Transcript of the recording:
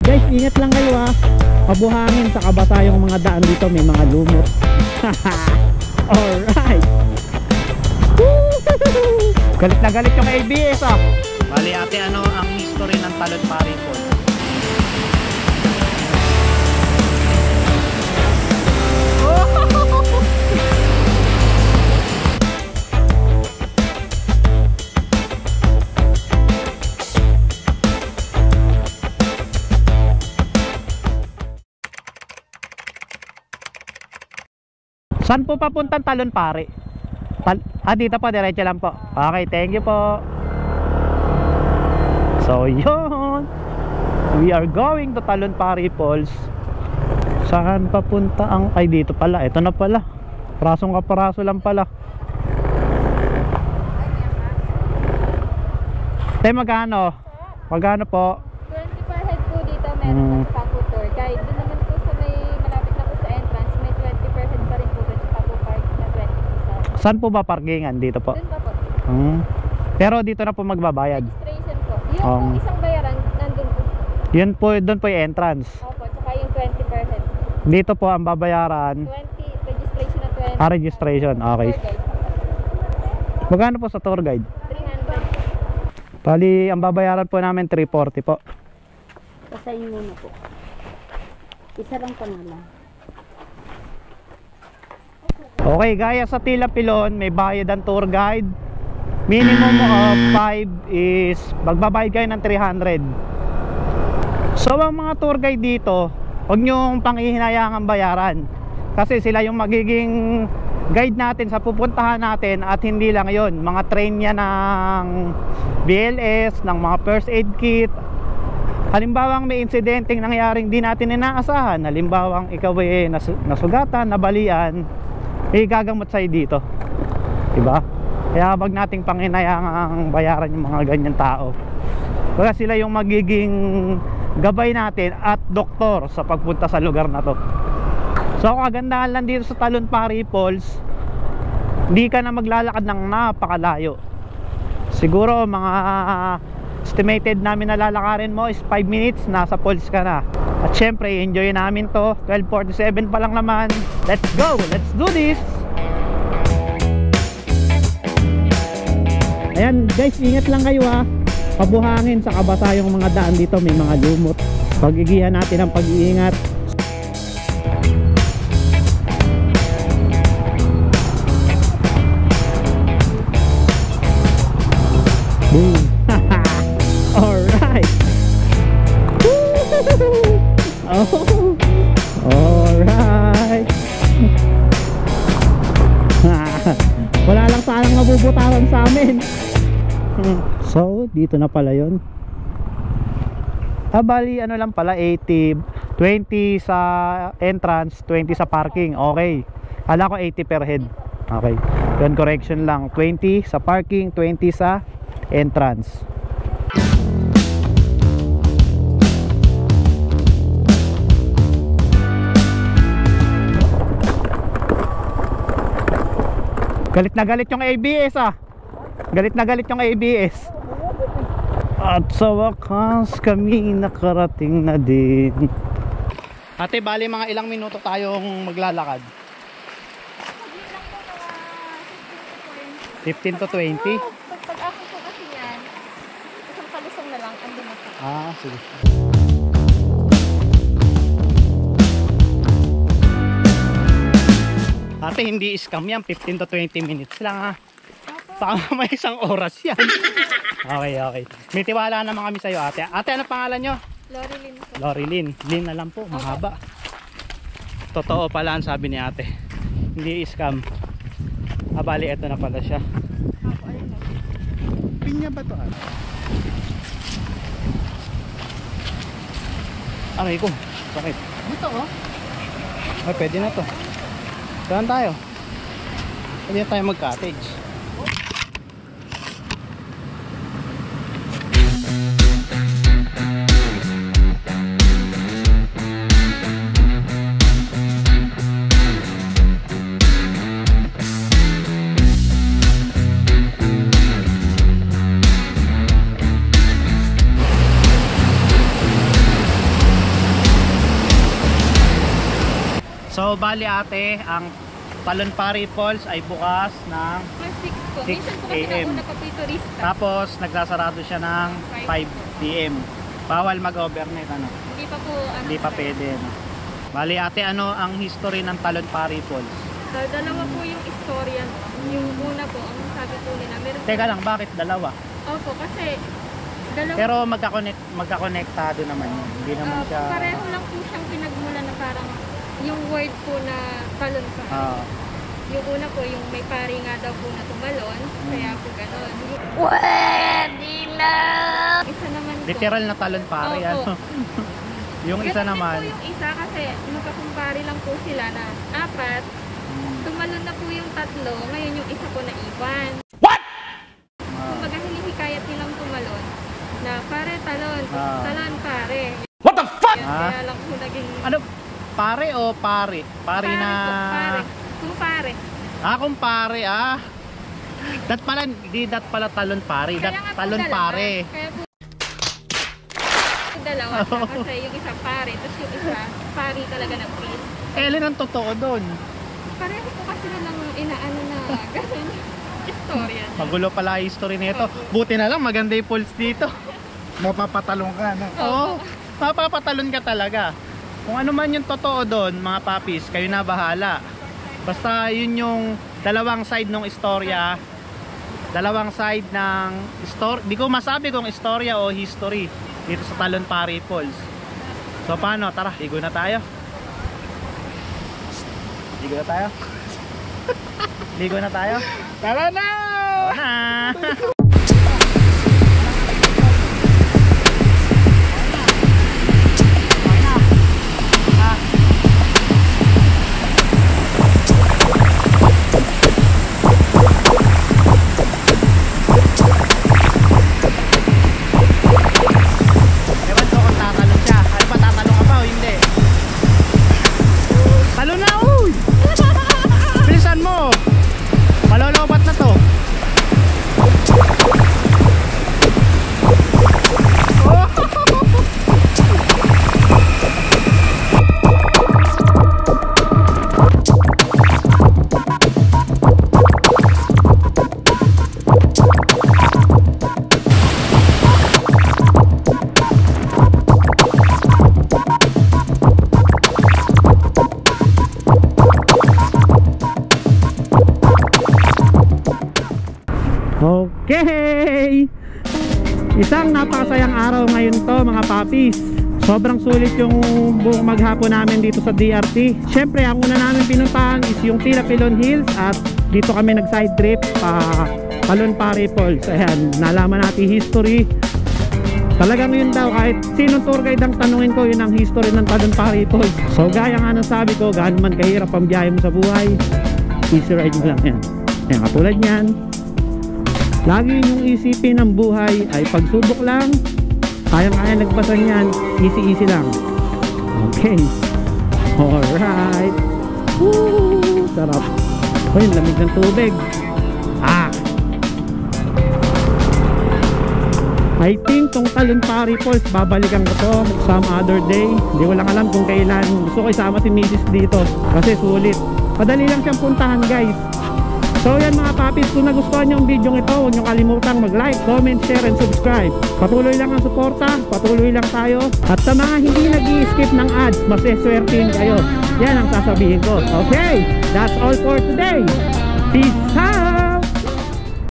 Guys, ingat lang kayo ha. Mabuhangin sa kabasa yung mga daan dito, may mga lumot. Alright. Galit na galit yung ABS ah. Bali ate, ano ang history ng Talon Pari Falls? Saan po papuntang Talon Pari? Dito po, diretso lang po. Okay, thank you po. So yun, we are going to Talon Pari Falls. Saan papunta ang... Ay, dito pala, ito na pala. Prasong kaparaso lang pala. Magkano? Magkano po? 20 per head po dito, meron pa po tour guide. Doon naman po sa may malapit na po sa entrance, may 20 per head pa rin po doon sa po park na 20 po sa... Saan po ba parkingan? Dito po? Doon pa po. Pero dito na po magbabayad. Registration po. Yung po isang bayaran, nandun po. Yun po, doon po yung entrance. Opo, tsaka yung 20 per head. Dito po ang babayaran. 20, registration na 20. Registration, okay. Tour guide. Magkano po sa tour guide? 300. Bali, ang babayaran po namin 340 po. Pasayin muna po. Isa lang pa na lang. Okay, gaya sa Tila Pilon, may bayad ang tour guide. Minimum of 5 is magbabayad kayo ng 300. So ang mga tour guide dito, huwag nyong panghihinayang bayaran. Kasi sila yung magiging guide natin sa pupuntahan natin. At hindi lang yon, mga train niya ng BLS, ng mga first aid kit. Halimbawang may insidenteng nangyaring di natin inaasahan, halimbawang ikaw ay nasugatan, nabalian, gagamot sa'yo dito, diba? Kaya wag nating panghinayang bayaran yung mga ganyan tao. Kaya sila yung magiging gabay natin at doktor sa pagpunta sa lugar na to. So kagandahan lang dito sa Talon Pari Falls, hindi ka na maglalakad ng napakalayo. Siguro mga estimated namin na lalakarin mo is 5 minutes, nasa falls ka na. At syempre enjoy namin to. 12:47 pa lang naman. Let's go, let's do this. Ayan guys, ingat lang kayo ha. Pabuhangin sa kabasa yung mga daan dito, may mga lumot. Pagigihan natin ang pag-iingat. Boom. Alright. Oh. Alright. Wala lang sanang mabubutawan sa amin. So, dito na pala yun. Bali, ano lang pala, 80, 20 sa entrance, 20 sa parking. Okay. Kala ko 80 per head. Okay. Yun, correction lang. 20 sa parking, 20 sa entrance. Galit na galit yung ABS ah. Galit na galit yung ABS. At sa wakas kami nakarating na din. Ate, bali mga ilang minuto tayong maglalakad? 15 to 20? Pag ako po kasi yan, isang palusong na lang, andun na po. Ah, sige. Ate, hindi scam yan. 15 to 20 minutes lang ha. Baka may isang oras yan. Okay, okay. May tiwala naman kami sa'yo ate. Ate, ano pangalan nyo? Lorilyn po. Lorilyn. Lyn na lang po, mahaba. Totoo pala ang sabi ni ate. Hindi scam. Bali, eto na pala siya. Pinya ba to? Aray ko, bakit? Dito oh. Ay, pwede na to. Saan tayo? Pwede na tayo mag-cottage. So bali ate, ang Talonpari Falls ay bukas ng 6 po. 6 Minsan po kasi AM. nauna pa po yung turista. tapos nagsasarado siya ng 5 PM. Bawal mag-overnight ano. Hindi pa po Hindi pa pwede. No? Bali ate, ano ang history ng Talonpari Falls? Dalawa po yung istorya. Yung una po, ang sabi po nila, meron po. Teka lang, bakit dalawa? Opo, kasi dalawa. Pero magkakonektado naman yun. Hindi naman siya... Pareho lang po siyang pinagmula na parang yung word po na talon pa. Ah, Yung una po, yung may pari nga daw po na tumalon, kaya po gano'n. Pwede na! Isa naman po. literal na Talonpari. Opo. Ano? Yung isa Ganun din naman... po yung isa kasi magkakumpari lang po sila na 4. Tumalon na po yung 3, ngayon yung isa po naiwan. Kumbaga hinihikayat nilang tumalon na pare talon, Ah. talon pare. What the fuck? Kaya lang po naging Ano? Pare o pare? Pare na... po, pare. Kumpare. Kumpare ah. Dat pala Talonpari. Dat Kaya nga po Talonpare. dalawa. Kaya po dalawa siya kasi yung isa pare, tapos yung isa pari talaga ng priest. Alin ang totoo doon? Pareho po kasi nilang inaano na ganun istorya niya. Magulo pala ang history nito. Buti na lang maganda yung pulse dito. Mapapatalong ka na. Oo. Mapapatalon ka talaga. Kung ano man yung totoo doon, mga papis, kayo na bahala. Basta yun yung dalawang side ng istorya. Dalawang side ng story. Di ko masabi kung istorya o history dito sa Talonpari Falls. So paano? Tara, ligo na tayo. Ligo na tayo. Ligo na tayo. Tara na! Na! Ewan ko kung tatalon siya. Ano ba, tatalon ka pa o hindi? Talon na, uy! Bilisan mo! Malolobat na to. Okay! Isang napakasayang araw ngayon to mga papis. Sobrang sulit yung buong maghapon namin dito sa DRT. Syempre ang una namin pinuntahan is yung Pilapilon Hills at dito kami nag side trip pa Talonpari Falls. Ayan, nalaman natin history. Talagang yun daw, kahit sinong tour guide ang tanungin ko, yun ang history ng Talonpari Falls. So gaya nga ng sabi ko, gaano man kahirap ang biyahe mo sa buhay, easy ride mo lang yan. Ayan, katulad nyan, lagi yung isipin ng buhay ay pagsubok lang, kayang-kaya nagpasan yan, easy lang. Okay, alright. Woo, sarap. Uy, lamig ng tubig. I think tong Talonpari Falls babalikan ko to some other day. Hindi ko lang alam kung kailan. Gusto ko isama si Mrs. dito kasi sulit. Madali lang siyang puntahan guys. So yan mga papis, kung nagustuhan nyo ang video ito, huwag nyo kalimutang mag-like, comment, share, and subscribe. Patuloy lang ang suporta, patuloy lang tayo. At sa mga hindi nag-i-skip ng ads, maseswertein kayo. Yan ang sasabihin ko. Okay, that's all for today.